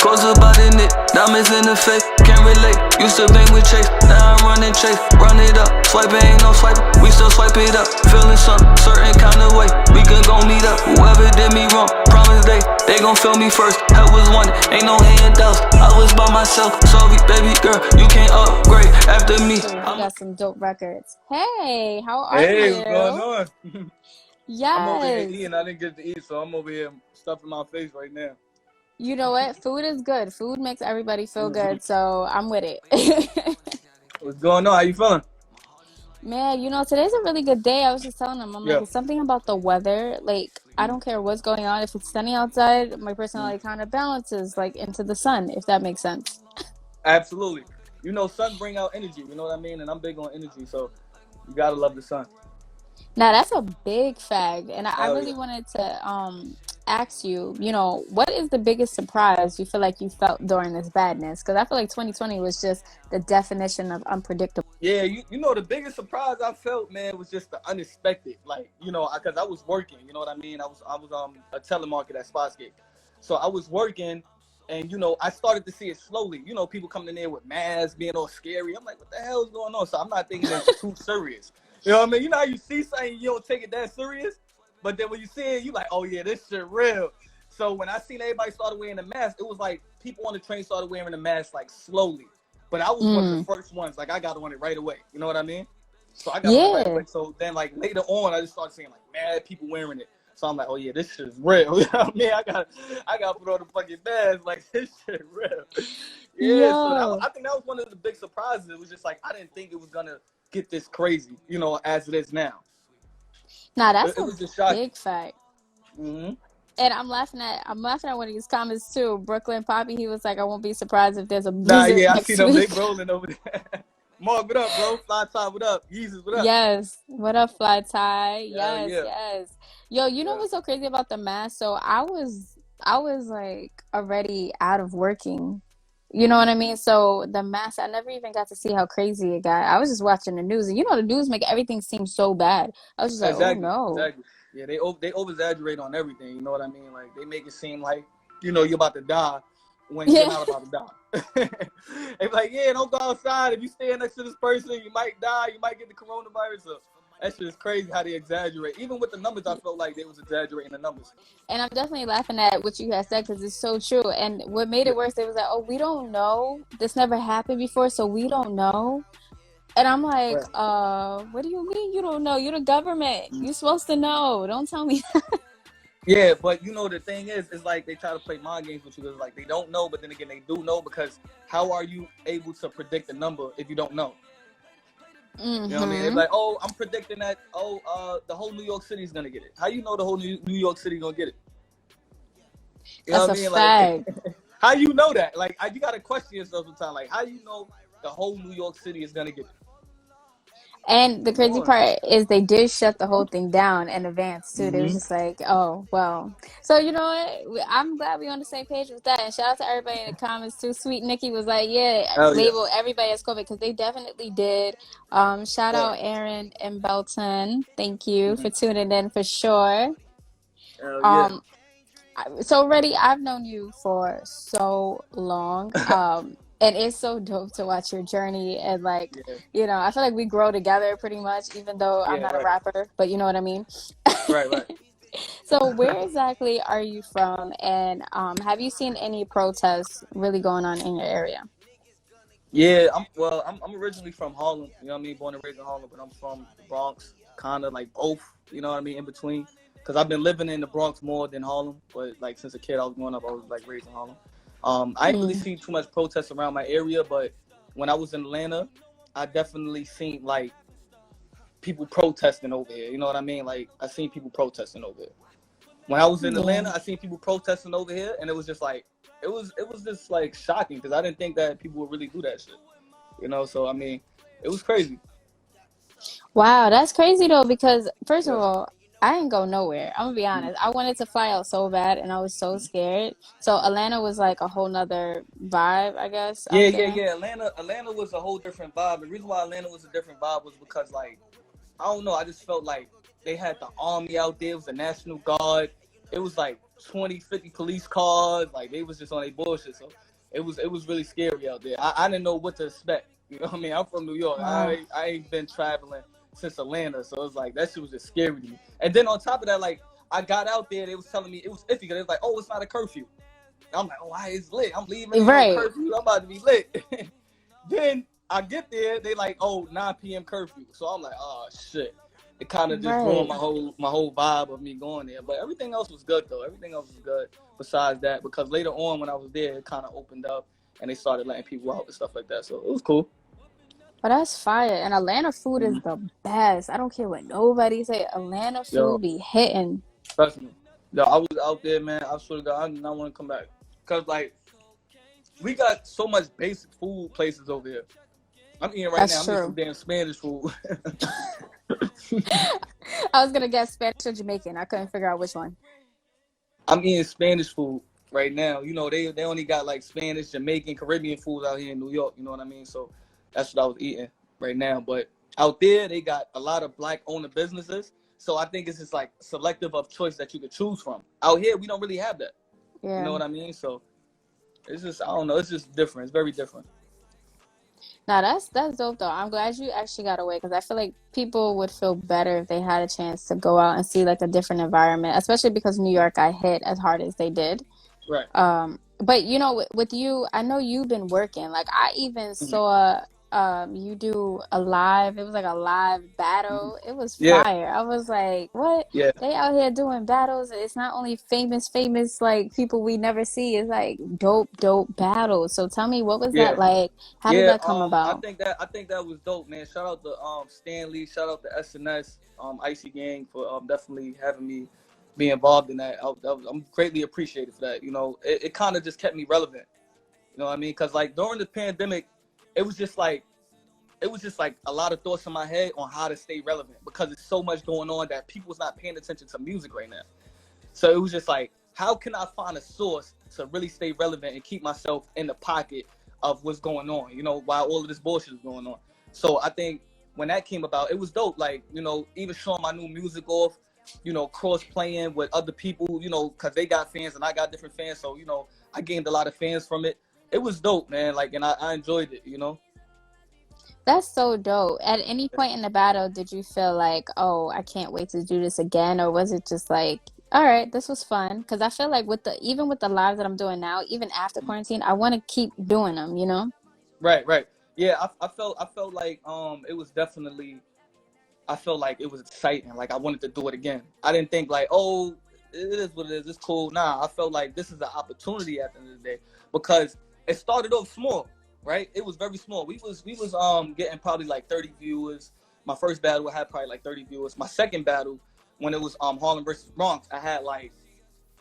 Froze about in it, diamonds in the face, can't relate. Used to bang with Chase, now I'm running Chase. Run it up, swipe it ain't no swipe, we still swipe it up. Feeling some certain kind of way, we can gon' meet up. Whoever did me wrong, promise they gon' feel me first. Help was wanted, ain't no handouts. I was by myself, sorry baby girl, you can't upgrade after me. We got some dope records. Hey, how are Hey, you? what's going on? I'm over here Yes. eating. I didn't get to eat, so I'm over here stuffing my face right now. You know what? Food is good. Food makes everybody feel good, so I'm with it. What's going on? How you feeling? Man, you know, today's a really good day. I was just telling them, I'm like, Yeah. it's something about the weather. Like, I don't care what's going on. If it's sunny outside, my personality kind of balances like into the sun, if that makes sense. Absolutely. You know, sun bring out energy. You know what I mean? And I'm big on energy, so you gotta love the sun. Now, that's a big fact. And I Hell really yeah. wanted to ask you, you know, what is the biggest surprise you feel like you felt during this badness? Because I feel like 2020 was just the definition of unpredictable. Yeah, you know the biggest surprise I felt, man, was just the unexpected. Like, you know, because I was working. You know what I mean? I was a telemarketer at Spotsgate, so I was working, and you know I started to see it slowly. You know, people coming in there with masks, being all scary. I'm like, what the hell is going on? So I'm not thinking it's too serious. You know what I mean? You know how you see something, you don't take it that serious, but then when you see it, you like, oh yeah, this shit real. So when I seen everybody started wearing the mask, it was like people on the train started wearing the mask like slowly. But I was one of the first ones. Like, I got on it right away. You know what I mean? So I got on it right Yeah. away. So then, like, later on, I just started seeing, like, mad people wearing it. So I'm like, oh, yeah, this shit is real. You know what I mean? I got to put on the fucking mask. Like, this shit real. Yeah, so Yo. I think that was one of the big surprises. It was just like, I didn't think it was going to get this crazy, you know, as it is now. Now, that's It a was just shocking. big fact. Mm-hmm. And I'm laughing at one of these comments too. Brooklyn Poppy, he was like, I won't be surprised if there's a Nah, blizzard yeah, I see next them. They week. rolling over there. Mark, what up, bro? Fly Top, what up? Yeezus, what up? Yes. What up, Fly Tie? Hell Yes, yeah. yes. Yo, you know Yeah. what's so crazy about the mask? So I was like already out of working. You know what I mean? So the mask, I never even got to see how crazy it got. I was just watching the news, and you know the news make everything seem so bad. I was just like, oh Exactly, no. exactly. Yeah, they over exaggerate on everything. You know what I mean? Like, they make it seem like, you know, you're about to die when you're Yeah. not about to die. They be like, yeah, don't go outside. If you stand next to this person, you might die. You might get the coronavirus. So that shit is crazy how they exaggerate. Even with the numbers, I felt like they was exaggerating the numbers. And I'm definitely laughing at what you had said because it's so true. And what made Yeah, it worse, it was like, oh, we don't know. This never happened before, so we don't know. And I'm like, right. what do you mean you don't know? You're the government. You're supposed to know. Don't tell me. Yeah, but you know the thing is, it's like they try to play mind games with you. It's like they don't know, but then again they do know, because how are you able to predict the number if you don't know? You know what I mean? It's Mm-hmm. like, oh, I'm predicting that, the whole New York City is gonna get it. How you know the whole New York City gonna get it? You know That's what a I mean? fact. Like, how you know that? Like, you gotta question yourself sometimes. Like, how you know the whole New York City is gonna get it? And the Come crazy on. part is they did shut the whole thing down in advance too. They was Mm-hmm. just like, oh, well. So you know what? I'm glad we're on the same page with that. And shout out to everybody in the comments too. Sweet Nikki was like, yeah, Hell yeah. label everybody as COVID because they definitely did. Shout Right. out Aaron and Belton. Thank you Mm-hmm. for tuning in for sure. Hell yeah. Um, so Reddy, I've known you for so long. And it's so dope to watch your journey and like, Yeah. you know, I feel like we grow together pretty much, even though I'm Yeah. not a Right. rapper, but you know what I mean? Right. Right. So where exactly are you from? And have you seen any protests really going on in your area? Yeah. I'm originally from Harlem. You know what I mean? Born and raised in Harlem, but I'm from the Bronx, kind of like both. You know what I mean? In between. Because I've been living in the Bronx more than Harlem, but like since a kid I was growing up, I was like raised in Harlem. I didn't really Mm. see too much protests around my area, but when I was in Atlanta, I definitely seen like people protesting over here. You know what I mean? Like, I seen people protesting over here. When I was in Yeah. Atlanta, I seen people protesting over here, and it was just like it was just like shocking because I didn't think that people would really do that shit. You know, so I mean, it was crazy. Wow, that's crazy though, because first of Yeah. all, I didn't go nowhere. I'm gonna be Mhm. honest. I wanted to fly out so bad and I was so scared. So Atlanta was like a whole nother vibe, I guess I'm Yeah, yeah, saying. yeah. Atlanta was a whole different vibe. The reason why Atlanta was a different vibe was because, like, I don't know, I just felt like they had the army out there. It was the National Guard. It was like 20, 50 police cars. Like, they was just on their bullshit. So it was really scary out there. I didn't know what to expect. You know what I mean? I'm from New York. Wow. I ain't been traveling since Atlanta. So it was like, that shit was just scary to me. And then on top of that, like, I got out there, they was telling me it was iffy. Because it was like, oh, it's not a curfew. I'm like, oh, why is lit? I'm leaving. Ain't no curfew. I'm about to be lit. Then I get there, they like, oh, 9 p.m. curfew. So I'm like, oh shit. It kind of just ruined my whole vibe of me going there. But everything else was good though. Everything else was good besides that, because later on when I was there, it kind of opened up and they started letting people out and stuff like that. So it was cool. But that's fire. And Atlanta food is the best. I don't care what nobody say. Atlanta food be hitting. Trust me. Yo, I was out there, man. I swear to God, I do not want to come back. Because, like, we got so much basic food places over here. I'm eating right now. I'm eating some damn Spanish food. I was going to guess Spanish or Jamaican. I couldn't figure out which one. I'm eating Spanish food right now. You know, they only got, like, Spanish, Jamaican, Caribbean food out here in New York. You know what I mean? So that's what I was eating right now. But out there, they got a lot of black-owned businesses. So I think it's just, like, selective of choice that you could choose from. Out here, we don't really have that. Yeah. You know what I mean? So it's just, I don't know. It's just different. It's very different. Nah, that's dope though. I'm glad you actually got away, because I feel like people would feel better if they had a chance to go out and see like a different environment, especially because New York got hit as hard as they did. Right. But you know, with you, I know you've been working. Like I even saw you do a live. It was like a live battle. It was fire. I was like, what? Yeah. They out here doing battles. It's not only famous like people we never see. It's like dope battles. So tell me, what was that like? How did that come about? I think that was dope, man. Shout out to Stanley. Shout out to SNS, Icy Gang for definitely having me be involved in that. I'm greatly appreciated for that. You know, it kind of just kept me relevant. You know what I mean? Because like during the pandemic, it was just like a lot of thoughts in my head on how to stay relevant, because there's so much going on that people's not paying attention to music right now. So it was just like, how can I find a source to really stay relevant and keep myself in the pocket of what's going on, you know, while all of this bullshit is going on. So I think when that came about, it was dope. Like, you know, even showing my new music off, you know, cross playing with other people, you know, because they got fans and I got different fans. So, you know, I gained a lot of fans from it. It was dope, man. Like, and I enjoyed it, you know. That's so dope. At any point in the battle, did you feel like, oh, I can't wait to do this again? Or was it just like, all right, this was fun? Because I feel like even with the lives that I'm doing now, even after quarantine, I want to keep doing them, you know? Right. Yeah, I felt like it was definitely, I felt like it was exciting. Like I wanted to do it again. I didn't think like, oh, it is what it is. It's cool. Nah, I felt like this is an opportunity at the end of the day, because it started off small, right? It was very small. We was getting probably like 30 viewers. My first battle I had probably like 30 viewers. My second battle, when it was Harlem versus Bronx, I had like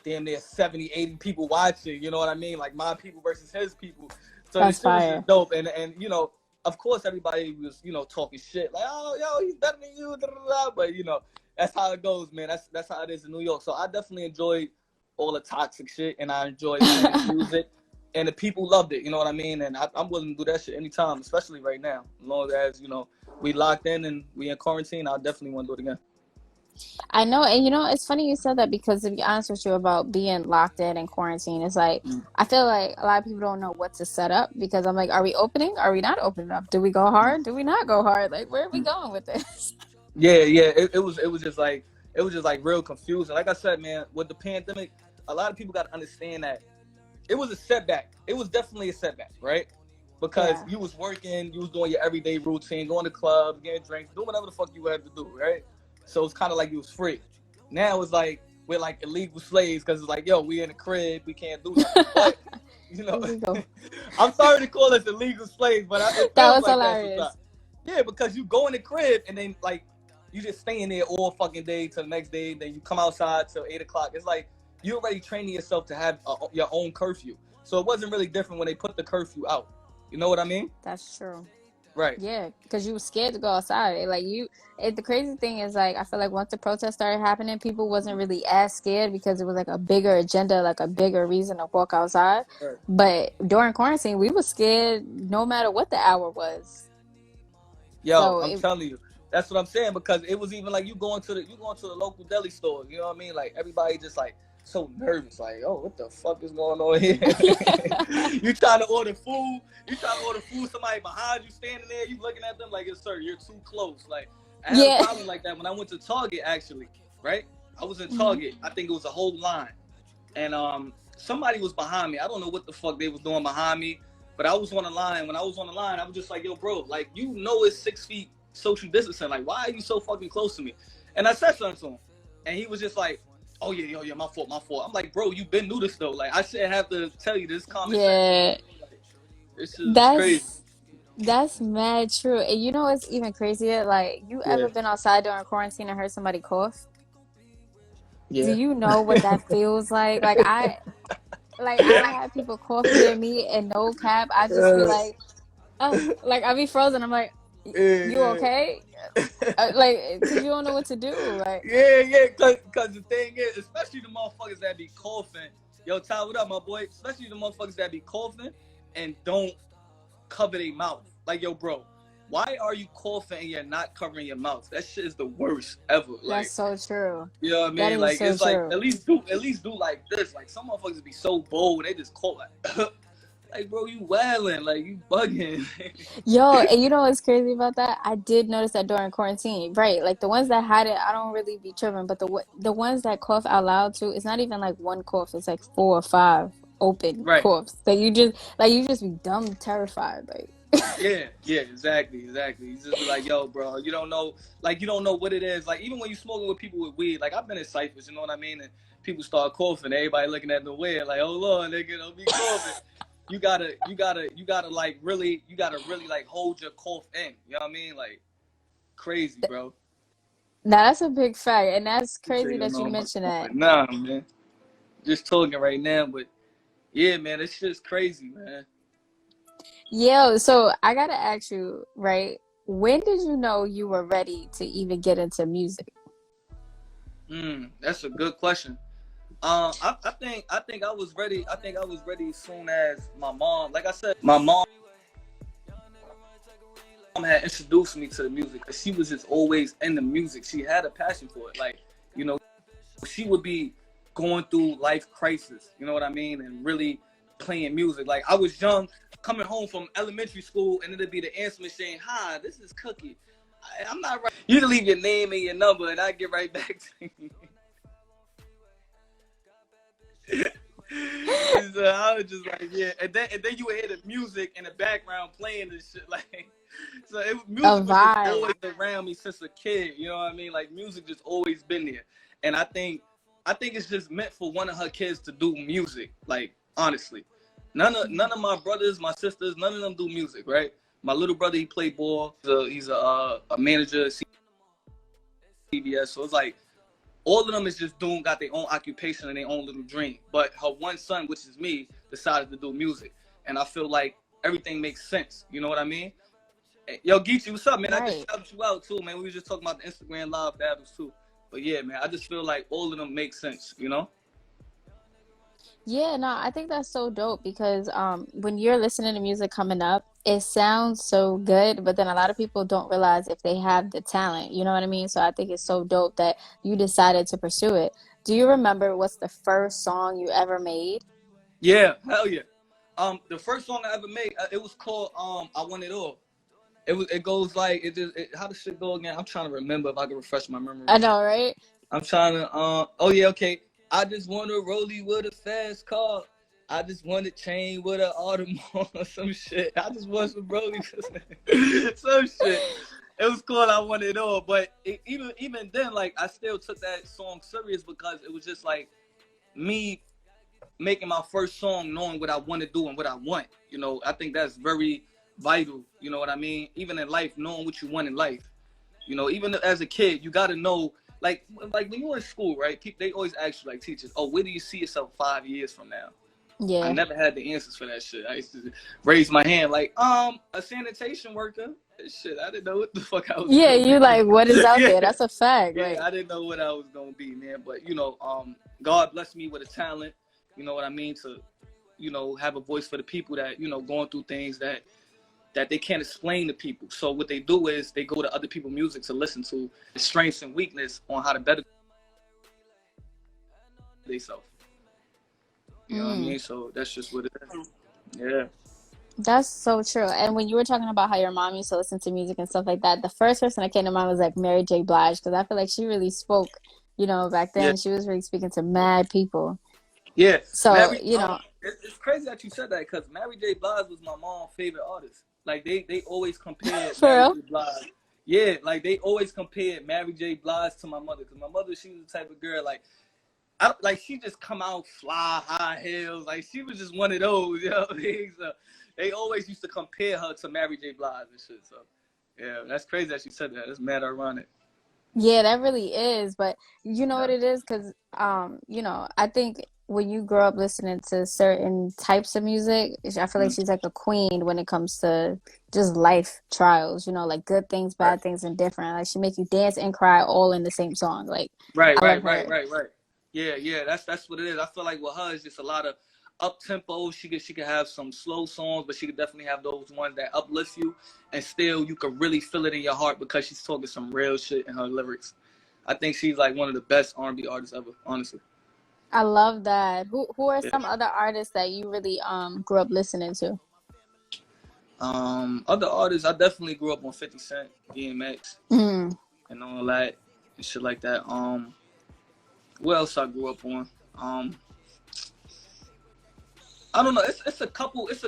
damn near 70, 80 people watching. You know what I mean? Like my people versus his people. So this was just dope. And you know, of course everybody was, you know, talking shit like, oh, yo, he's better than you, but you know, that's how it goes, man. That's how it is in New York. So I definitely enjoyed all the toxic shit, and I enjoyed music, and the people loved it. You know what I mean? And I'm willing to do that shit anytime, especially right now. As long as, you know, we locked in and we in quarantine, I definitely want to do it again. I know, and you know, it's funny you said that, because to be honest with you about being locked in and quarantine, it's like, I feel like a lot of people don't know what to set up, because I'm like, are we opening? Are we not opening up? Do we go hard? Do we not go hard? Like, where are we going with this? Yeah. It was just like real confusing. Like I said, man, with the pandemic, a lot of people got to understand that it was a setback. It was definitely a setback, right? Because you was working, you was doing your everyday routine, going to clubs, getting drinks, doing whatever the fuck you had to do, right? So it's kind of like you was free. Now it's like we're like illegal slaves, because it's like, yo, we in the crib, we can't do nothing. But, you know, I'm sorry to call us illegal slaves, but that was like hilarious. Yeah, because you go in the crib and then like you just staying there all fucking day till the next day. Then you come outside till 8 o'clock. It's like you already training yourself to have your own curfew. So it wasn't really different when they put the curfew out. You know what I mean? That's true. Right. Yeah, because you were scared to go outside. Like the crazy thing is, like, I feel like once the protests started happening, people wasn't really as scared, because it was like a bigger agenda, like a bigger reason to walk outside. Right. But during quarantine, we were scared no matter what the hour was. Yo, so I'm telling you, that's what I'm saying, because it was even like you going to the local deli store. You know what I mean? Like everybody just like so nervous, like, oh, what the fuck is going on here? You trying to order food, somebody behind you standing there, you looking at them like, yes, sir, you're too close. Like, I had a problem like that when I went to Target, actually, right? I was in Target. I think it was a whole line. And somebody was behind me. I don't know what the fuck they was doing behind me, but I was on the line. When I was on the line, I was just like, yo, bro, like, you know it's 6 feet social distancing. Like, why are you so fucking close to me? And I said something to him. And he was just like, oh, yeah, my fault. I'm like, bro, you been through this, though. Like, I shouldn't have to tell you this common sense. Like, this is crazy. That's mad true. And you know what's even crazier? Like, you ever been outside during quarantine and heard somebody cough? Do Yeah. you know what that feels like? Like I've had people cough near me and no cap. I just be like, like I be frozen. I'm like, you okay? Like, cause you don't know what to do. Like, Cause the thing is, especially the motherfuckers that be coughing. Yo, Ty, what up, my boy? Especially the motherfuckers that be coughing and don't cover their mouth. Like, yo, bro, why are you coughing and you're not covering your mouth? That shit is the worst ever. Like, that's so true. you know what I mean? That is Like, so it's true. like at least do like this. Like, some motherfuckers be so bold, they just cough like, like, bro, you wailing, like, you bugging. Yo, and you know what's crazy about that? I did notice that during quarantine, right? Like the ones that had it, I don't really be tripping, but the ones that cough out loud too, it's not even like one cough, it's like 4 or 5 open coughs. So you just be dumb terrified, like. Yeah, exactly. You just be like, yo, bro, you don't know what it is. Like, even when you smoking with people with weed, like, I've been in ciphers, you know what I mean? And people start coughing, everybody looking at the weed, like, oh Lord, nigga, don't be coughing. You gotta really like hold your cough in. You know what I mean? Like, crazy, bro. Now that's a big fact, and that's crazy You that you know, mentioned that. nah, man. Just talking right now, but yeah, man, it's just crazy, man. Yeah, so I gotta ask you, right? When did you know you were ready to even get into music? That's a good question. I think I was ready. I think I was ready as soon as my mom, like I said, my mom had introduced me to the music. She was just always in the music. She had a passion for it. Like, you know, she would be going through life crisis, you know what I mean? And really playing music. Like, I was young, coming home from elementary school, and it'd be the answer machine. Hi, this is Cookie. I'm not right. You can leave your name and your number, and I get right back to you. So I was just like, yeah, and then you would hear the music in the background playing this shit, like, so music was just always around me since a kid, you know what I mean? Like, music just always been there, and I think it's just meant for one of her kids to do music. Like, honestly, none of my brothers, my sisters, none of them do music, right? My little brother, he played ball. He's a manager at CBS, so it's like, all of them is just got their own occupation and their own little dream. But her one son, which is me, decided to do music. And I feel like everything makes sense. You know what I mean? Yo, Geechee, what's up, man? I just shouted you out, too, man. We were just talking about the Instagram live battles, too. But, yeah, man, I just feel like all of them make sense, you know? Yeah, no, I think that's so dope because when you're listening to music coming up, it sounds so good, but then a lot of people don't realize if they have the talent, you know what I mean? So I think it's so dope that you decided to pursue it. Do you remember what's the first song you ever made? Yeah, hell yeah. The first song I ever made, it was called I Want It All. It goes like, how does shit go again? I'm trying to remember if I can refresh my memory. I know, right? I'm trying to, oh yeah, okay. I just want to rollie with a fast car. I just want to chain with an Audemars or some shit. I just want some rollie, some shit. It was called I Want It All, but even then, like, I still took that song serious because it was just like me making my first song, knowing what I want to do and what I want. You know, I think that's very vital. You know what I mean? Even in life, knowing what you want in life. You know, even as a kid, you got to know. Like when you're in school, right? They always ask you, like, teachers, oh, where do you see yourself 5 years from now? Yeah. I never had the answers for that shit. I used to raise my hand like, a sanitation worker. Shit, I didn't know what the fuck I was Yeah, you like, what is out there? That's a fact. Yeah, right? I didn't know what I was going to be, man. But, you know, God blessed me with a talent, you know what I mean, to, you know, have a voice for the people that, you know, going through things that they can't explain to people. So what they do is they go to other people's music to listen to strengths and weakness on how to better themselves. You know what I Mm. mean? So that's just what it is. Yeah. That's so true. And when you were talking about how your mom used to listen to music and stuff like that, the first person that came to mind was like Mary J. Blige, because I feel like she really spoke, back Yeah. then. She was really speaking to mad people. Yeah. So, Mary, it's crazy that you said that because Mary J. Blige was my mom's favorite artist. Like they always compared for Mary real? J. Blige. Yeah, like they always compared Mary J. Blige to my mother because my mother, she was the type of girl like she just come out fly high heels. Like she was just one of those, you know what I mean? So they always used to compare her to Mary J. Blige and shit. So yeah, that's crazy that she said that. That's mad ironic. Yeah, that really is. But you know Yeah. what it is? Because, I think when you grow up listening to certain types of music, I feel like Mm, she's like a queen when it comes to just life trials, like good things, right. bad things, and different. Like she make you dance and cry all in the same song. Like Right, I love right, right, her. right, right. Yeah, yeah. That's what it is. I feel like with her, it's just a lot of up tempo. She could have some slow songs, but she could definitely have those ones that uplift you, and still you could really feel it in your heart because she's talking some real shit in her lyrics. I think she's like one of the best R&B artists ever, honestly. I love that. Who are Yeah. some other artists that you really grew up listening to? Other artists, I definitely grew up on 50 Cent, DMX, Mm. and all that and shit like that. What else I grew up on? I don't know. It's a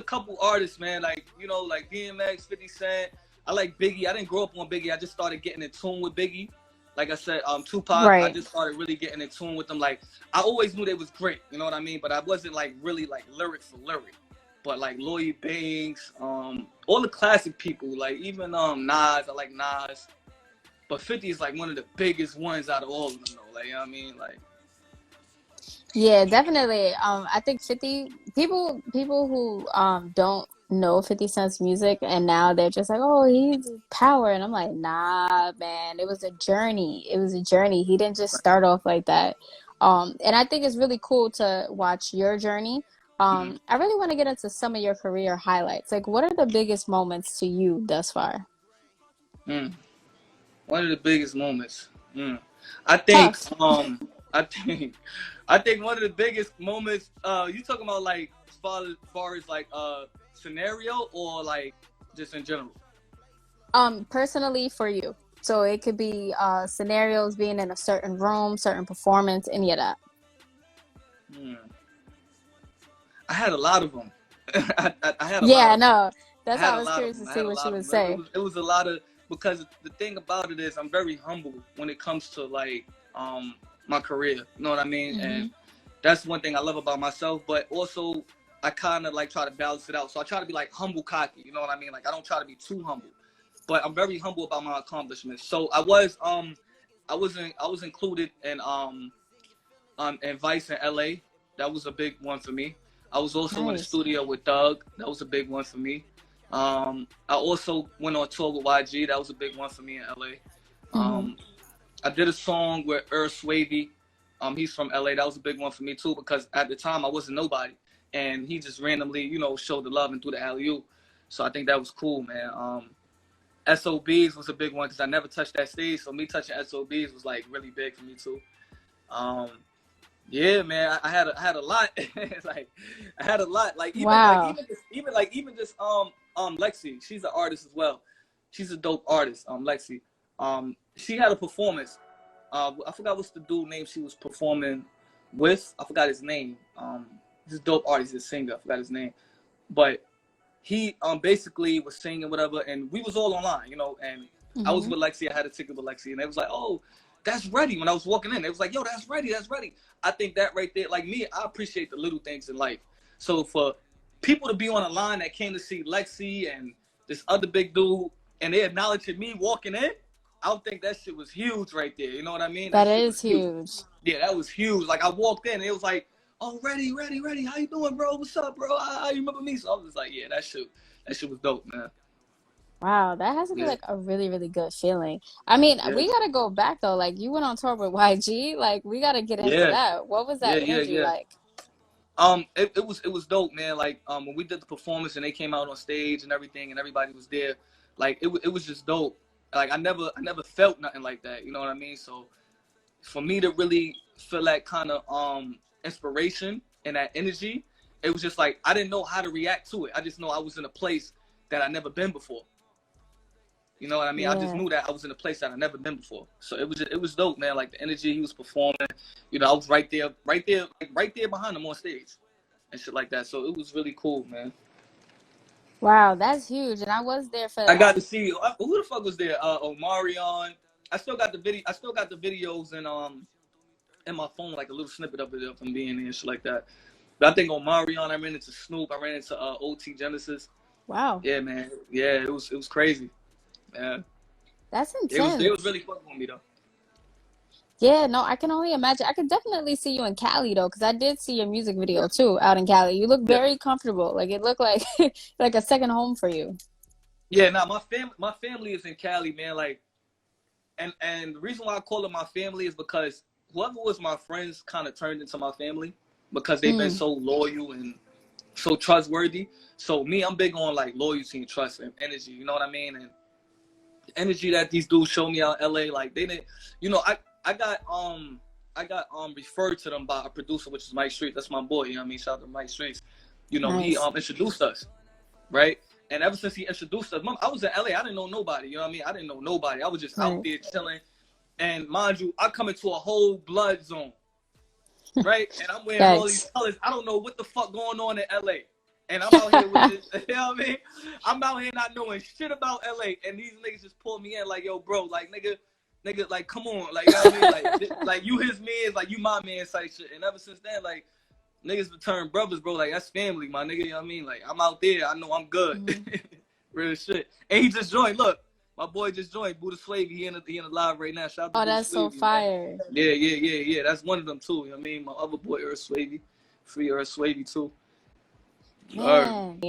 couple artists, man. Like like DMX, 50 Cent. I like Biggie. I didn't grow up on Biggie. I just started getting in tune with Biggie. Like I said, Tupac. I Right. just started really getting in tune with them. Like I always knew they was great. You know what I mean? But I wasn't like really like lyric for lyric. But like Lloyd Banks, all the classic people. Like even Nas. I like Nas. But 50 is like one of the biggest ones out of all of them, though. Like you know what I mean? Like Yeah, definitely. I think 50 people who don't know 50 Cent's music and now they're just like, "Oh, he's power." And I'm like, "Nah, man. It was a journey. It was a journey. He didn't just start off like that." And I think it's really cool to watch your journey. mm, I really want to get into some of your career highlights. Like, what are the biggest moments to you thus far? mm. One of the biggest moments. Mm. I think Tough. I think I think one of the biggest moments you talking about like as far as like scenario or like just in general? Personally for you. So it could be scenarios being in a certain room, certain performance, any of that. Mm. I had a lot of them. I had a lot Yeah, of them. no. I That's why had I a was lot of curious to them. I see had a what you lot of would them. It say. was it was a lot of because the thing about it is I'm very humble when it comes to like my career. You know what I mean? Hmm. And that's one thing I love about myself. But also I kind of like try to balance it out. So I try to be like humble cocky. You know what I mean? Like I don't try to be too humble, but I'm very humble about my accomplishments. So I was included in Vice in LA. That was a big one for me. I was also in the Nice. studio with Doug. That was a big one for me. I also went on tour with YG. That was a big one for me in LA. Hmm. Um, I did a song with R3ady. He's from LA. That was a big one for me too because at the time I wasn't nobody, and he just randomly, showed the love and threw the alley oop. So I think that was cool, man. SOBs was a big one because I never touched that stage, so me touching SOBs was like really big for me too. Um, yeah, man, I had a lot. Like I had a lot. Like even like Wow. even just Lexi, she's an artist as well. She's a dope artist. Lexi. She had a performance. I forgot what's the dude name she was performing with. I forgot his name. This dope artist, he's a singer. I forgot his name, but he basically was singing whatever, and we was all online, and I was Hmm. with Lexi. I had a ticket with Lexi, and it was like, oh, that's ready. When I was walking in, it was like, yo, that's ready, that's ready. I think that right there, like me, I appreciate the little things in life. So for people to be on a line that came to see Lexi and this other big dude, and they acknowledging me walking in, I don't think that shit was huge right there. You know what I mean? That That shit was is huge. huge. Yeah, that was huge. Like I walked in, and it was like, oh, ready, ready, ready. How you doing, bro? What's up, bro? How you remember me? So I was just like, yeah, that shit was dope, man. Wow, that has to be Yeah, like a really, really good feeling. I mean, yeah, we gotta go back though. Like you went on tour with YG. Like we gotta get into yeah, that. What was yeah, that yeah, energy yeah. like? It was dope, man. Like when we did the performance and they came out on stage and everything and everybody was there, like it was just dope. Like I never felt nothing like that. You know what I mean? So for me to really feel that kind of inspiration and that energy, it was just like I didn't know how to react to it. I just know I was in a place that I never been before. You know what I mean? I just Yeah. knew that I was in a place that I never been before. So it was dope, man. Like the energy he was performing, you know, I was right there behind him on stage and shit like that. So it was really cool, man. Wow, that's huge. And I was there for I got to see who the fuck was there? Omarion. I still got the video. I still got the videos in my phone, like a little snippet of it of him being there and shit like that. But I think Omarion. I ran into Snoop. I ran into OT Genesis. Wow. Yeah, man. Yeah, it was crazy. Yeah. That's It was intense. really fucking with me though. Yeah, no, I can only imagine. I could definitely see you in Cali though, because I did see your music video too out in Cali. You look Yeah. very comfortable. Like it looked like like a second home for you. Yeah, now my family is in Cali, man. Like, and the reason why I call it my family is because whoever was my friends kind of turned into my family because they've been Mm, so loyal and so trustworthy. So me, I'm big on like loyalty and trust and energy. You know what I mean? And the energy that these dudes show me out in LA, like they didn't, you know, I got referred to them by a producer, which is Mike Street. That's my boy. You know what I mean? Shout out to Mike Street. You know, he nice. introduced us, right? And ever since he introduced us, I was in LA. I didn't know nobody. You know what I mean? I didn't know nobody. I was just out Right. there chilling. And mind you, I come into a whole blood zone, right? And I'm wearing all these Yikes. colors. I don't know what the fuck going on in LA. And I'm out here with this, you know what I mean? I'm out here not knowing shit about LA. And these niggas just pull me in like, yo, bro, like, nigga, like, come on. Like, you know what I mean? Like you his man, like, you my man type shit. And ever since then, like, niggas return brothers, bro. Like, that's family, my nigga. You know what I mean? Like, I'm out there. I know I'm good. Mhm. Real shit. And he just joined. Look, my boy just joined. Buddha Slavy. He in the live right now. Shout out to Oh, Buddha that's so Slavy, man. fire. Yeah. That's one of them, too. You know what I mean? My other boy, R3ady. Free R3ady, too. Man,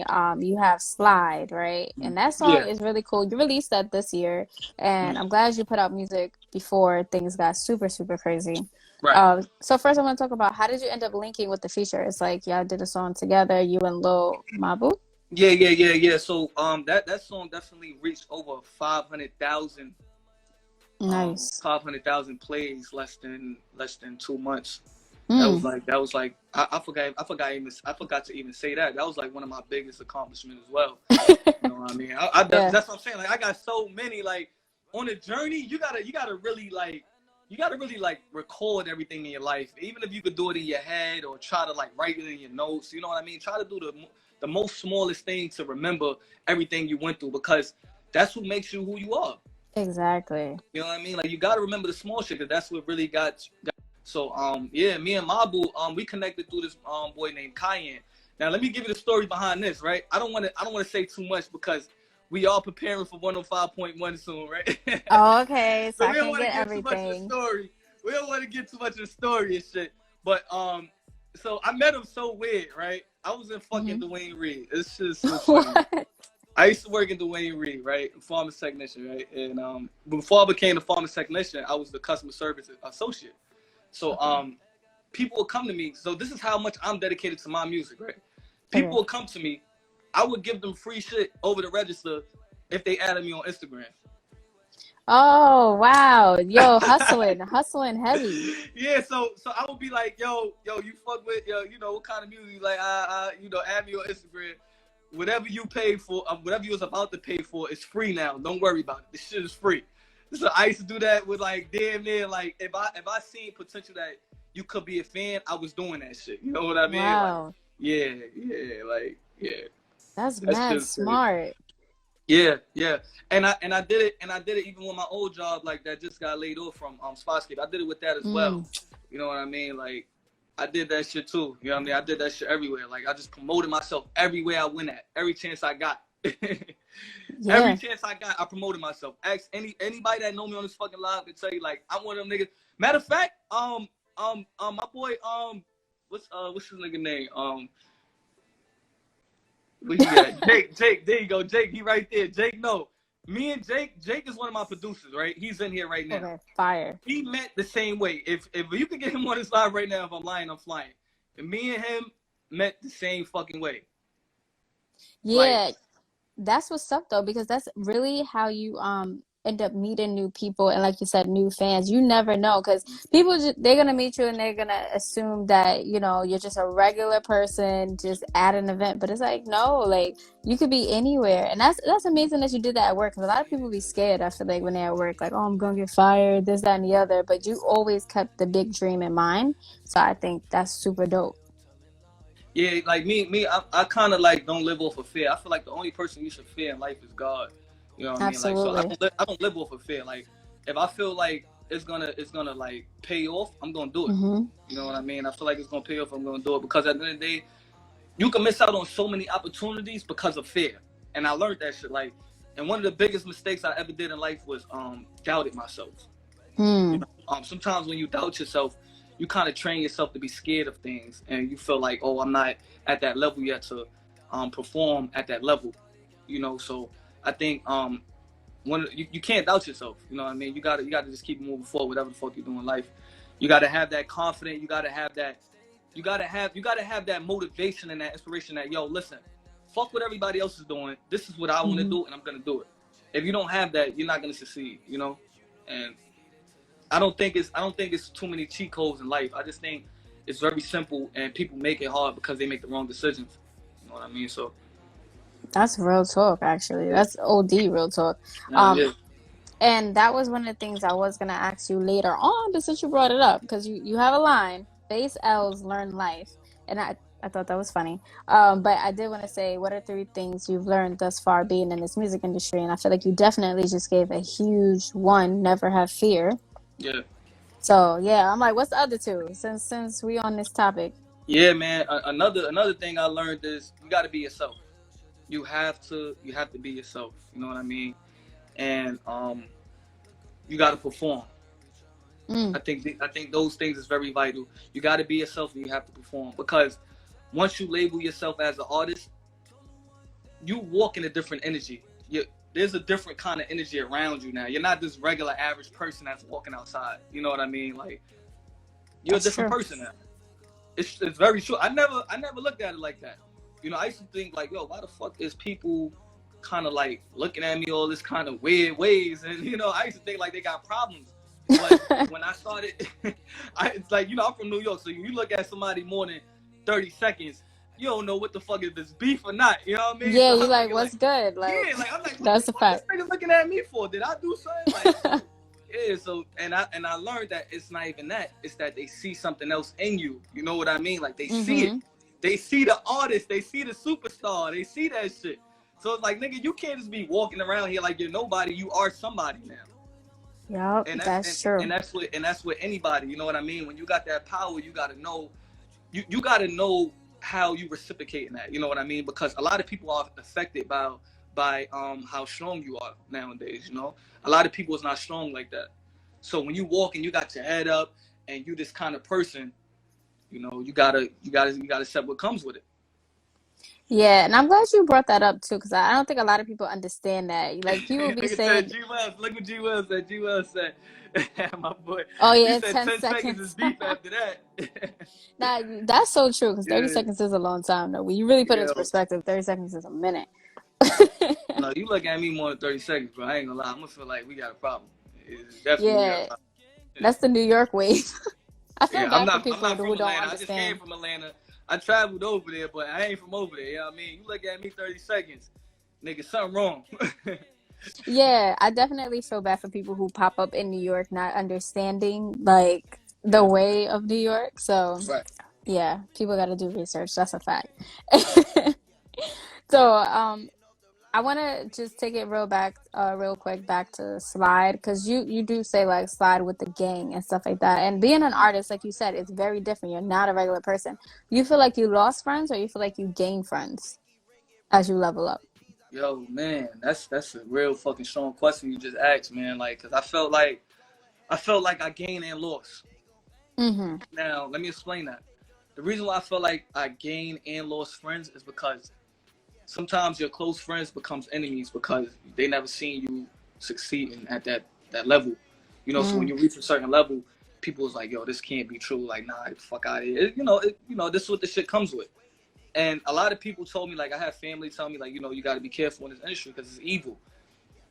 you have Slide, right? And that song Yeah. is really cool. You released that this year, and Mhm. I'm glad you put out music before things got super, super crazy. Right. So first I want to talk about how did you end up linking with the feature? It's like y'all did a song together, you and Lil Mabu. Yeah. So that song definitely reached over Nice. 500,000 plays less than 2 months. Mm. That was like I forgot to even say that. That was like one of my biggest accomplishments as well. You know what I mean? Yeah, That's what I'm saying. Like I got so many like on a journey. You gotta really like record everything in your life. Even if you could do it in your head or try to like write it in your notes. You know what I mean? Try to do the most smallest thing to remember everything you went through because that's what makes you who you are. exactly. You know what I mean? Like you gotta remember the small shit because that's what really got. So yeah, me and Mabu we connected through this boy named Cayenne. Now let me give you the story behind this, right? I don't want to say too much because we are preparing for 105.1 soon, right? Oh, okay, so So I we don't can want to get get too much of the everything. story. We don't want to get too much of the story and shit. But so I met him so weird, right? I was in fucking Hmm. Dwayne Reed. It's just so funny. What? I used to work in Dwayne Reed, right? Pharmacy technician, right? And before I became the pharmacy technician, I was the customer service associate. So Okay. people would come to me. So this is how much I'm dedicated to my music, right? People Okay. would come to me. I would give them free shit over the register if they added me on Instagram. Oh, wow. Yo, hustling heavy. Yeah, so I would be like, yo, you fuck with, yo, you know what kind of music? Like, you know, add me on Instagram. Whatever you pay for, whatever you was about to pay for, is free now. Don't worry about it. This shit is free. So I used to do that with like damn near like if I seen potential that you could be a fan, I was doing that shit. You know what I mean? Like, Wow. yeah, like yeah, That's that's mad just crazy. smart. Yeah. And I did it even with my old job, like that just got laid off from Spotscape. I did it with that as well. Mm. You know what I mean? Like I did that shit too. You know what I mean? I did that shit everywhere. Like I just promoted myself everywhere I went at. Every chance I got. Every Yeah. chance I got, I promoted myself. Ask anybody that know me on this fucking live can tell you, like, I'm one of them niggas. Matter of fact, my boy, what's his nigga name? Where he at? Jake, there you go. Jake, he right there. Jake, no. Me and Jake is one of my producers, right? He's in here right now. Okay, fire. He met the same way. If you could get him on this live right now, if I'm lying, I'm flying. And me and him met the same fucking way. Like, Yeah, that's what's up though, because that's really how you end up meeting new people and, like you said, new fans. You never know, because people they're gonna meet you and they're gonna assume that, you know, you're just a regular person just at an event. But it's like, no, like you could be anywhere, and that's amazing that you did that at work. Because a lot of people be scared, I feel like, when they're at work, like, oh, I'm gonna get fired, this, that, and the other. But you always kept the big dream in mind, so I think that's super dope. Yeah, like I kind of like don't live off of fear. I feel like the only person you should fear in life is God. You know what I mean? Like, so Absolutely. I don't live off of fear. Like, if I feel like it's gonna like pay off, I'm gonna do it. Hmm. You know what I mean? I feel like it's gonna pay off. I'm gonna do it because at the end of the day, you can miss out on so many opportunities because of fear. And I learned that shit. Like, and one of the biggest mistakes I ever did in life was doubted myself. You Hmm. know, sometimes when you doubt yourself, you kind of train yourself to be scared of things, and you feel like, oh, I'm not at that level yet to perform at that level. You know, so I think you can't doubt yourself. You know what I mean? You gotta just keep moving forward, whatever the fuck you do in life. You gotta have that confidence. You gotta have that. You gotta have that motivation and that inspiration. That, yo, listen, fuck what everybody else is doing. This is what I want to Hmm. do, and I'm gonna do it. If you don't have that, you're not gonna succeed. You know, and I don't think it's too many cheat codes in life. I just think it's very simple, and people make it hard because they make the wrong decisions. You know what I mean? So That's real talk, actually. yeah, That's OD real talk. Um, yeah, and that was one of the things I was gonna ask you later on, but since you brought it up, because you have a line, face L's, learn life, and I thought that was funny. But I did want to say, what are three things you've learned thus far being in this music industry? And I feel like you definitely just gave a huge one, never have fear. yeah, So yeah, I'm like, what's the other two? Since we on this topic. yeah, man. Another thing I learned is you got to be yourself. You have to be yourself. You know what I mean? And you got to perform. Mm, I think those things is very vital. You got to be yourself and you have to perform because once you label yourself as an artist, you walk in a different energy. There's a different kind of energy around you now. You're not this regular average person that's walking outside. You know what I mean? Like, you're a that's different true. person now. It's very true. I never looked at it like that. You know, I used to think like, yo, why the fuck is people kind of like looking at me all this kind of weird ways? And you know, I used to think like they got problems. But when I started, it's like, you know, I'm from New York, so you look at somebody more than 30 seconds, you don't know what the fuck is this beef or not. You know what I mean? Yeah, So you I'm like, thinking like, what's good? yeah, Like, like I'm like, what the that's a fuck this fact. nigga looking at me for? Did I do something? Like, yeah, so and I learned that it's not even that. It's that they see something else in you. You know what I mean? Like they see it. Mm-hmm. They see the artist. They see the superstar. They see that shit. So it's like, nigga, you can't just be walking around here like you're nobody. You are somebody now. Yep, And that's that's true. and that's with anybody. You know what I mean? When you got that power, you gotta know you gotta know how you reciprocating that. You know what I mean? Because a lot of people are affected by how strong you are nowadays. You know, a lot of people is not strong like that. So when you walk and you got your head up and you this kind of person, you know, you gotta accept what comes with it. Yeah, and I'm glad you brought that up too, because I don't think a lot of people understand that. Like people be Nigga said saying, G Wells. Look what G Wells said. G Wells said, my boy. "Oh He yeah, it's said 10 10 seconds is seconds." beef after that. Nah, that's so true, because 30 Yeah, seconds is a long time though. When you really put it into yo. perspective, 30 seconds is a minute. No, you look at me more than 30 seconds, bro. I ain't gonna lie. I'm gonna feel like we got a problem. It's definitely we got a Yeah, problem. Yeah. that's the New York wave. I feel Yeah, I'm bad for not. I'm people not who from don't Atlanta. I just came understand. from Atlanta. I traveled over there, but I ain't from over there. You know what I mean? You look at me 30 seconds, nigga, something wrong. Yeah, I definitely feel bad for people who pop up in New York not understanding like the way of New York. So Right. yeah, people got to do research. That's a fact. So, I want to just take it real quick back to Slide, because you do say like Slide with the gang and stuff like that. And being an artist, like you said, it's very different. You're not a regular person. You feel like you lost friends, or you feel like you gain friends as you level up? Yo, man, that's a real fucking strong question you just asked, man. Like, cause I felt like I gained and lost. Mm-hmm. Now, let me explain that. The reason why I felt like I gained and lost friends is because sometimes your close friends becomes enemies because they never seen you succeeding at that level. You know, so when Mm. you reach a certain level, people is like, yo, this can't be true. Like, nah, get the fuck out of here. This is what the shit comes with. And a lot of people told me, like, I have family tell me, like, you know, you got to be careful in this industry because it's evil.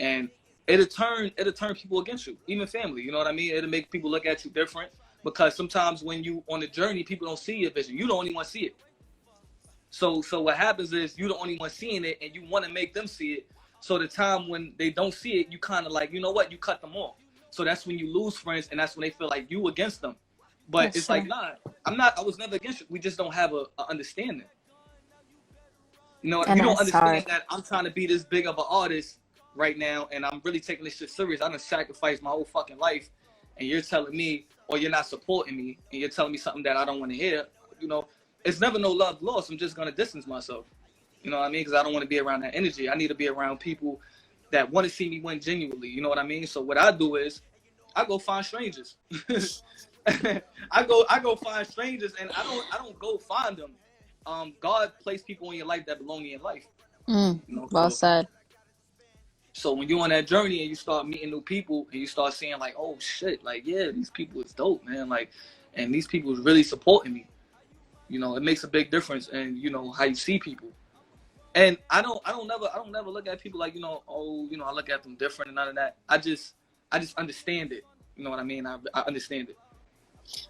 And it'll turn people against you, even family. You know what I mean? It'll make people look at you different, because sometimes when you on the journey, people don't see your vision. You the only one see it. So what happens is you the only one seeing it, and you want to make them see it. So the time when they don't see it, you kind of like, you know what, you cut them off. So that's when you lose friends, and that's when they feel like you against them. But That's it's true. like, nah, I was never against you. We just don't have a understanding. You know, And you don't that's hard. understand that I'm trying to be this big of an artist right now, and I'm really taking this shit serious. I done sacrificed my whole fucking life, and you're telling me, or you're not supporting me, and you're telling me something that I don't want to hear. You know, it's never no love lost. I'm just gonna distance myself. You know what I mean? Because I don't want to be around that energy. I need to be around people that want to see me win genuinely. You know what I mean? So what I do is I go find strangers. I go find strangers, and I don't go find them. God placed people in your life that belong in your life. You know, Well said. so when you're on that journey and you start meeting new people and you start seeing like, oh shit, like, yeah, these people is dope, man. Like, and these people is really supporting me. You know, it makes a big difference in, you know, how you see people. And I don't never look at people like, you know, oh, you know, I look at them different and none of that. I just understand it. You know what I mean? I understand it.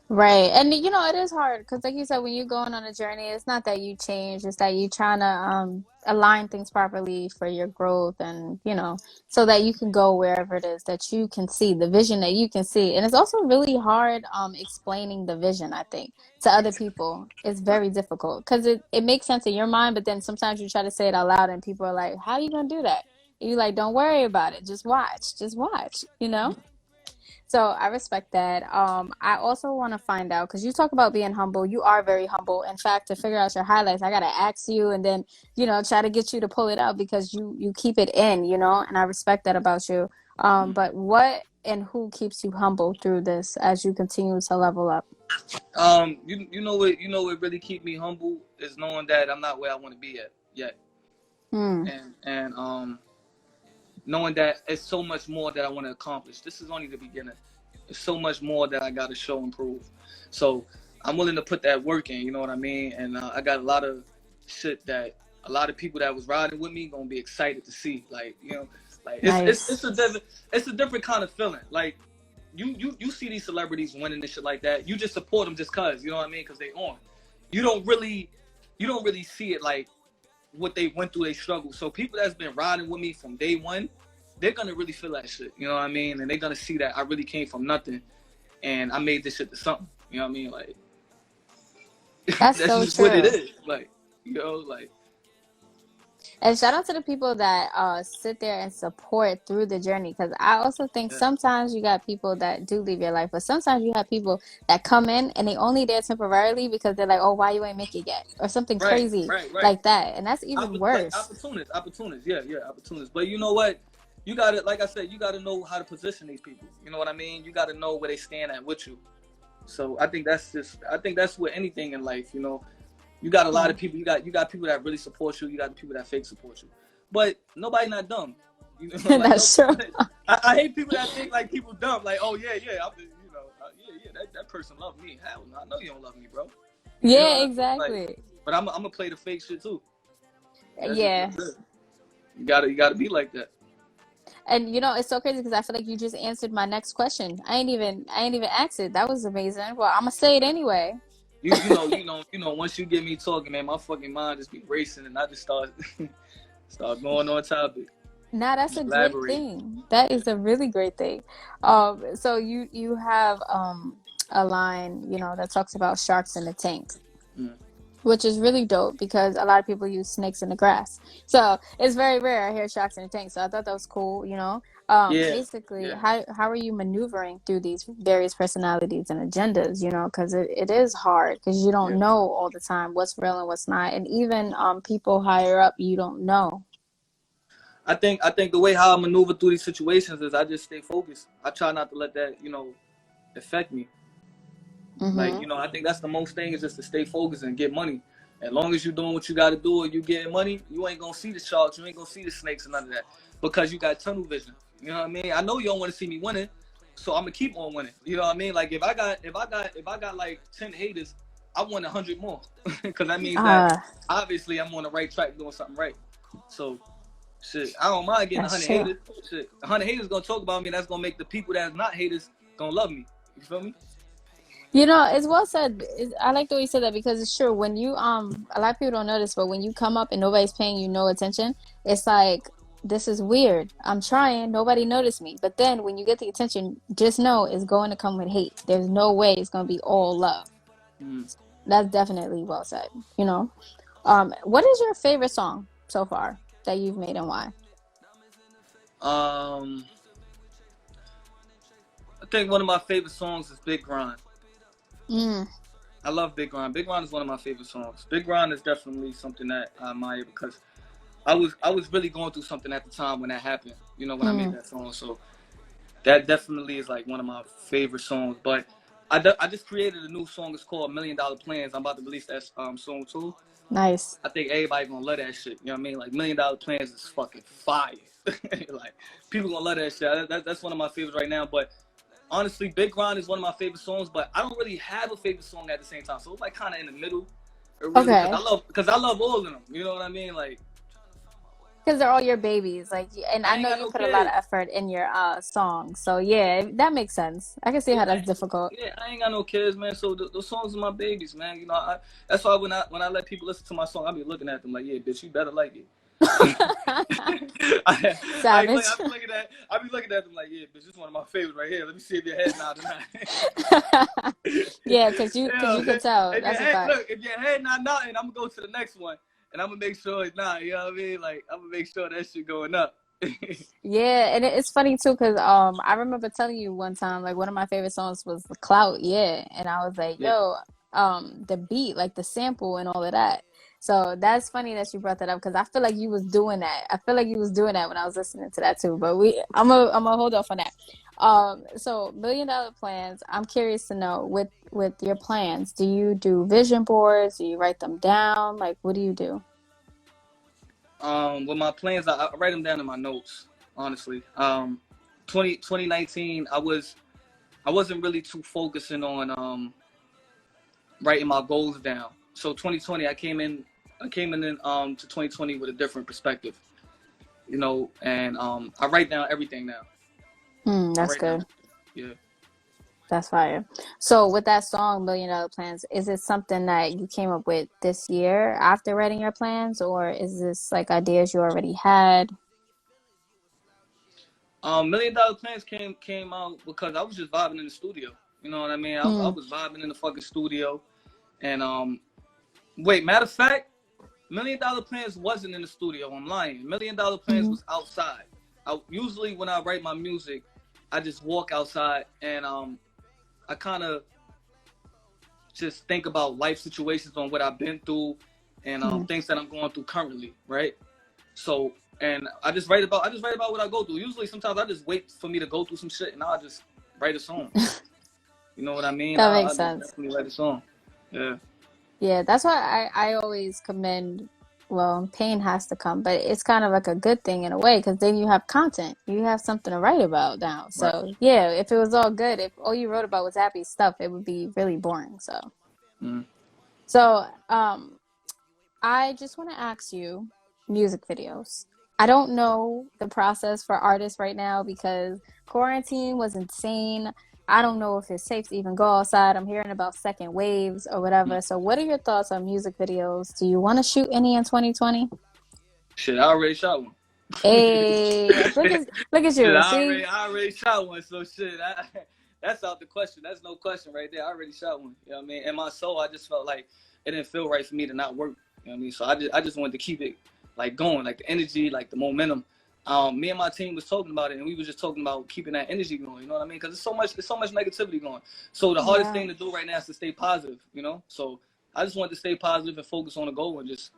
Right. And you know, it is hard because like you said, when you're going on a journey, it's not that you change, it's that you're trying to align things properly for your growth and, you know, so that you can go wherever it is that you can see, the vision that you can see. And it's also really hard explaining the vision, I think, to other people. It's very difficult because it makes sense in your mind, but then sometimes you try to say it out loud and people are like, "How are you gonna do that?" And you're like, "Don't worry about it. Just watch, you know?" So I respect that. I also want to find out because you talk about being humble. You are very humble. In fact, to figure out your highlights, I gotta ask you, and then you know try to get you to pull it out because you keep it in, you know, and I respect that about you. But what and who keeps you humble through this as you continue to level up? You know what really keep me humble is knowing that I'm not where I want to be at yet, Hmm. and knowing that it's so much more that I want to accomplish. This is only the beginning. There's so much more that I got to show and prove. So I'm willing to put that work in. You know what I mean? And I got a lot of shit that a lot of people that was riding with me gonna be excited to see. Like, you know, like Nice. it's a different kind of feeling. Like you see these celebrities winning and shit like that. You just support them just cause, you know what I mean? Cause they on. You don't really see it like what they went through, they struggle. So people that's been riding with me from day one, they're gonna really feel that shit. You know what I mean? And they're gonna see that I really came from nothing and I made this shit to something. You know what I mean? Like That's that's so just what it true. is. Like, you know, like And shout out to the people that sit there and support through the journey. Because I also think yeah. sometimes you got people that do leave your life, but sometimes you have people that come in and they only there temporarily because they're like, oh, why you ain't make it yet? Or something Right, crazy right, right. like that. And that's even Like worse. opportunists. Yeah, yeah, opportunists. But you know what? You gotta, like I said, you gotta know how to position these people. You know what I mean? You gotta know where they stand at with you. So I think that's with anything in life. You know, you got a lot Yeah, of people. You got people that really support you. You got people that fake support you. But nobody not dumb. You know, like that's true. nobody. I hate people that think like people dumb. Like, oh yeah, yeah, I'm, you know, yeah, that person love me. Hell no, I know you don't love me, bro. You know Yeah, what I mean? Like, exactly. but I'm gonna play the fake shit too. That's just what Yeah. it is. You gotta be like that. And you know, it's so crazy because I feel like you just answered my next question. I ain't even asked it. That was amazing. Well, I'm gonna say it anyway. You know. Once you get me talking, man, my fucking mind just be racing, and I just start going on topic, Now that's just a great elaborate. thing. That is a really great thing. So you have a line, you know, that talks about sharks in the tank, Mm. which is really dope because a lot of people use snakes in the grass. So it's very rare I hear sharks in the tank. So I thought that was cool, you know. Yeah, Basically, yeah, how are you maneuvering through these various personalities and agendas, you know, because it is hard because you don't yeah. know all the time what's real and what's not. And even people higher up, you don't know. I think the way how I maneuver through these situations is I just stay focused. I try not to let that affect me. Like, Mm-hmm. I think that's the most thing is just to stay focused and get money. As long as you're doing what you got to do and you getting money, you ain't gonna see the sharks, you ain't gonna see the snakes and none of that because you got tunnel vision. You know what I mean? I know you don't want to see me winning, so I'm gonna keep on winning. You know what I mean? Like if I got like 10 haters, I want 100 more because that means that Uh, obviously I'm on the right track doing something right. So Shit, I don't mind getting That's 100 true. haters. Shit, 100 haters gonna talk about me. That's gonna make the people that's not haters gonna love me. You feel me? You know, it's well said. I like the way you said that because it's true. When you a lot of people don't notice, but when you come up and nobody's paying you no attention, it's like this is weird. I'm trying, nobody noticed me. But then when you get the attention, just know it's going to come with hate. There's no way it's going to be all love. Mm. That's definitely well said. You know, what is your favorite song so far that you've made and why? I think one of my favorite songs is Big Grind. Mm, I love Big Grind. Big Grind is one of my favorite songs. Big Grind is definitely something that I admire because I was really going through something at the time when that happened. You know, when I made mm, that song. So that definitely is like one of my favorite songs. But I just created a new song. It's called $1 Million Plans. I'm about to release that song too. nice. I think everybody gonna love that shit. You know what I mean? Like $1 Million Plans is fucking fire. Like people gonna love that shit. That's one of my favorites right now. But honestly, Big Grind is one of my favorite songs. But I don't really have a favorite song at the same time. So it's like kind of in the middle. Really, Okay. because I love all of them. You know what I mean? Like Because they're all your babies, like, and I I ain't know got you no put a lot of kids. effort in your songs, so yeah, that makes sense. I can see Yeah, how that's difficult. I ain't got no kids, man. So those songs are my babies, man. You know, that's why when I let people listen to my song, I be looking at them like, yeah, bitch, you better like it. Savage. I be looking at them like, yeah, bitch, this is one of my favorites right here. Let me see if your head nod or not. Yeah, cause you could tell. If your That's a head, fact. look, if your head not nodding, I'm gonna go to the next one, and I'm gonna make sure it's not. You know what I mean? Like I'm gonna make sure that shit going up. Yeah, and it's funny too, cause I remember telling you one time, like one of my favorite songs was Clout, yeah, and I was like, Yeah. yo, the beat, like the sample and all of that. So that's funny that you brought that up because I feel like you was doing that. I feel like you was doing that when I was listening to that too. But I'm gonna hold off on that. So $1 Million Plans. I'm curious to know with your plans, do you do vision boards? Do you write them down? Like, what do you do? With my plans, I write them down in my notes. Honestly, 2019, I wasn't really too focusing on writing my goals down. So 2020, I came in to 2020 with a different perspective, you know, and I write down everything now. I That's write down, good. yeah. That's fire. So with that song, $1 Million Plans, is it something that you came up with this year after writing your plans, or is this like ideas you already had? $1 Million Plans came out because I was just vibing in the studio. You know what I mean? I Hmm. was vibing in the fucking studio, and wait, matter of fact, $1 Million Plans wasn't in the studio. I'm lying. $1 Million Plans Hmm. was outside. Usually when I write my music, I just walk outside and I kind of just think about life situations on what I've been through and Hmm. things that I'm going through currently, right? So and I just write about what I go through. Usually sometimes I just wait for me to go through some shit and I'll just write a song. You know what I mean? That I makes just sense. definitely write a song. Yeah. Yeah, that's why I always commend, well, pain has to come, but it's kind of like a good thing in a way because then you have content. You have something to write about now. Right. So, yeah, if it was all good, if all you wrote about was happy stuff, it would be really boring. Mm. So, I just want to ask you music videos. I don't know the process for artists right now because quarantine was insane. I don't know if it's safe to even go outside. I'm hearing about second waves or Mm. whatever. So, what are your thoughts on music videos? Do you want to shoot any in 2020? Shit, I already shot one. Hey, look at Shit, you. See? I already shot one. So shit, that's out the question. That's no question right there. I already shot one. You know what I mean? In my soul, I just felt like it didn't feel right for me to not work. You know what I mean? So I just wanted to keep it like going, like the energy, like the momentum. Me and my team was talking about it, and we was just talking about keeping that energy going. You know what I mean? Because there's so much negativity going. So the hardest Yeah. thing to do right now is to stay positive. You know? So I just wanted to stay positive and focus on the goal and just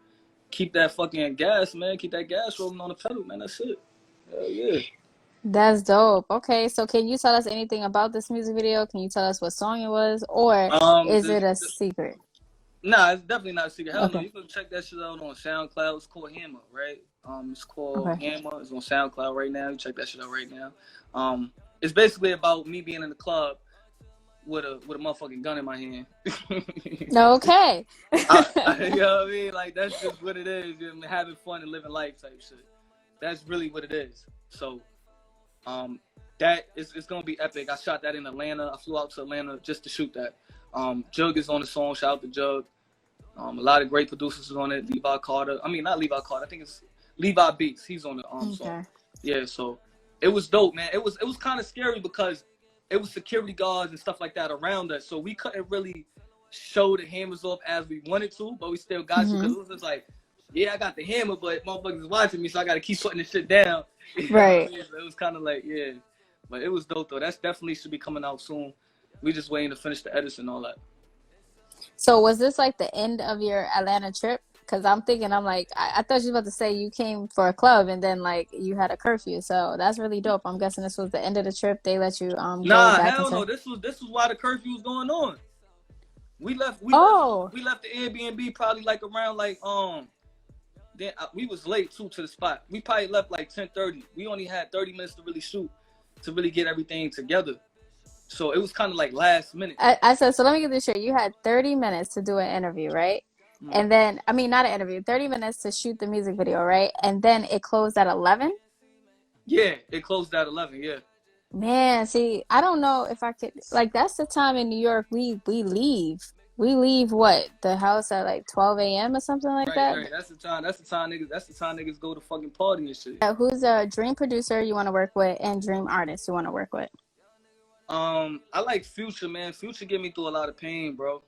keep that fucking gas, man. Keep that gas rolling on the pedal, man. That's it. Hell yeah. That's dope. Okay, so can you tell us anything about this music video? Can you tell us what song it was, or is it a secret? Nah, it's definitely not a secret. Hell no, Okay. you can check that shit out on SoundCloud. It's called Hammer, right? It's called Okay. Hammer. It's on SoundCloud right now. You check that shit out right now. It's basically about me being in the club with a motherfucking gun in my hand. Okay. You know what I mean? Like that's just what it is. Having fun and living life type shit. That's really what it is. So that is it's gonna be epic. I shot that in Atlanta. I flew out to Atlanta just to shoot that. Jug is on the song. Shout out to Jug. A lot of great producers on it. Levi Carter. I mean, not Levi Carter. I think it's Levi Beats. He's on the song. Yeah, so it was dope, man. It was kind of scary because it was security guards and stuff like that around us, so we couldn't really show the hammers off as we wanted to, but we still got you because it was just like, yeah, I got the hammer, but motherfuckers is watching me, so I got to keep putting this shit down. You know Right. what I mean? So it was kind of like, yeah, but it was dope though. That's definitely should be coming out soon. We just waiting to finish the edits and all that. So was this like the end of your Atlanta trip? Because I'm thinking, I'm like, I thought you were about to say you came for a club and then like you had a curfew. So that's really dope. I'm guessing this was the end of the trip. They let you go back hell into... no. This was why the curfew was going on. We left the Airbnb probably like around like then we was late too to the spot. We probably left like 10:30. We only had 30 minutes to really shoot, to really get everything together. So it was kind of like last minute. I said, so let me get this straight. You had 30 minutes to do an interview, right? And then, I mean, not an interview, 30 minutes to shoot the music video, right? And then it closed at 11? Yeah, it closed at 11, yeah. Man, see, I don't know if I could, like, that's the time in New York we leave. We leave what? The house at like 12 a.m. or something like that? Right. That's the time niggas go to fucking party and shit. Who's a dream producer you want to work with and dream artist you want to work with? I like Future, man. Future get me through a lot of pain, bro.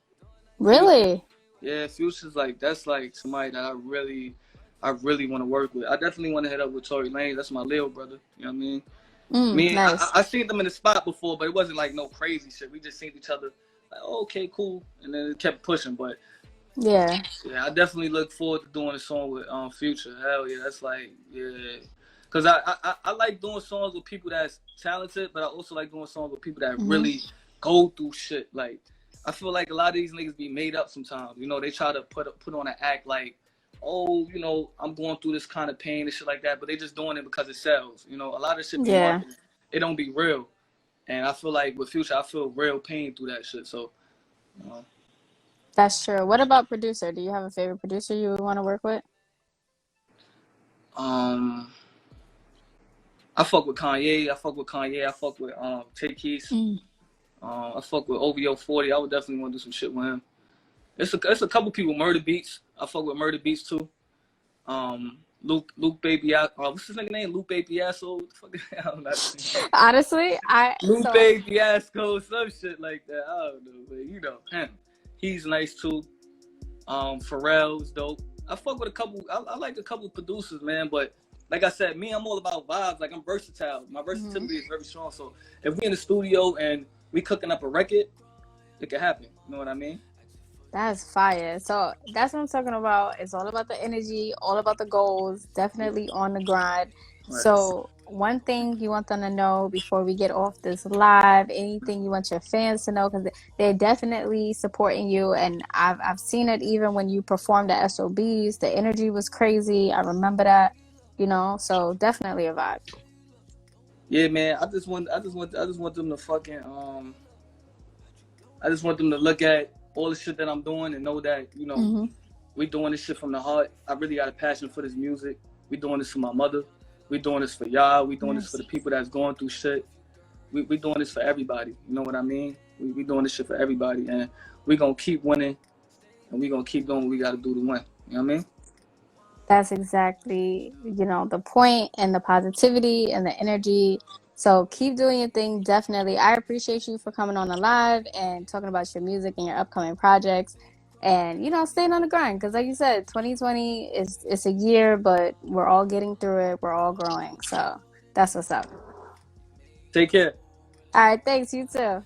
Really? Yeah, Future's like, that's like somebody that I really want to work with. I definitely want to hit up with Tory Lanez. That's my little brother. You know what I mean? Nice. I seen them in the spot before, but it wasn't like no crazy shit. We just seen each other like, oh, okay, cool. And then it kept pushing. But yeah, I definitely look forward to doing a song with Future. Hell yeah, that's like, yeah. Because I like doing songs with people that's talented, but I also like doing songs with people that really go through shit. Like, I feel like a lot of these niggas be made up sometimes. You know, they try to put on an act like, oh, you know, I'm going through this kind of pain and shit like that, but they just doing it because it sells. You know, a lot of shit be marketed. It don't be real. And I feel like with Future, I feel real pain through that shit. So, you know. That's true. What about producer? Do you have a favorite producer you would want to work with? I fuck with Kanye. I fuck with Tay Keys. I fuck with OVO 40. I would definitely want to do some shit with him. It's a couple people. Murder Beats. I fuck with Murder Beats too. Luke Baby. What's his name? Luke Baby Asshole. What the fuck? I don't know. Honestly, Luke Baby Asshole, some shit like that. I don't know, but you know him. He's nice too. Pharrell's dope. I fuck with a couple. I like a couple producers, man. But like I said, I'm all about vibes. Like, I'm versatile. My versatility is very strong. So if we in the studio and we cooking up a record, it can happen. You know what I mean? That's fire. So that's what I'm talking about. It's all about the energy, all about the goals, definitely on the grind. Right. So one thing you want them to know before we get off this live, anything you want your fans to know, because they're definitely supporting you. And I've seen it even when you performed at SOBs. The energy was crazy. I remember that, you know, so definitely a vibe. Yeah, man. I just want them to fucking I just want them to look at all the shit that I'm doing and know that, you know, we doing this shit from the heart. I really got a passion for this music. We doing this for my mother. We doing this for y'all. We doing this for the people that's going through shit. We doing this for everybody. You know what I mean? We doing this shit for everybody. And we going to keep winning. And we going to keep doing what we got to do to win. You know what I mean? That's exactly, you know, the point, and the positivity and the energy. So keep doing your thing, definitely. I appreciate you for coming on the live and talking about your music and your upcoming projects, and, you know, staying on the grind. Because like you said, 2020 it's a year, but we're all getting through it. We're all growing. So that's what's up. Take care. All right. Thanks. You too.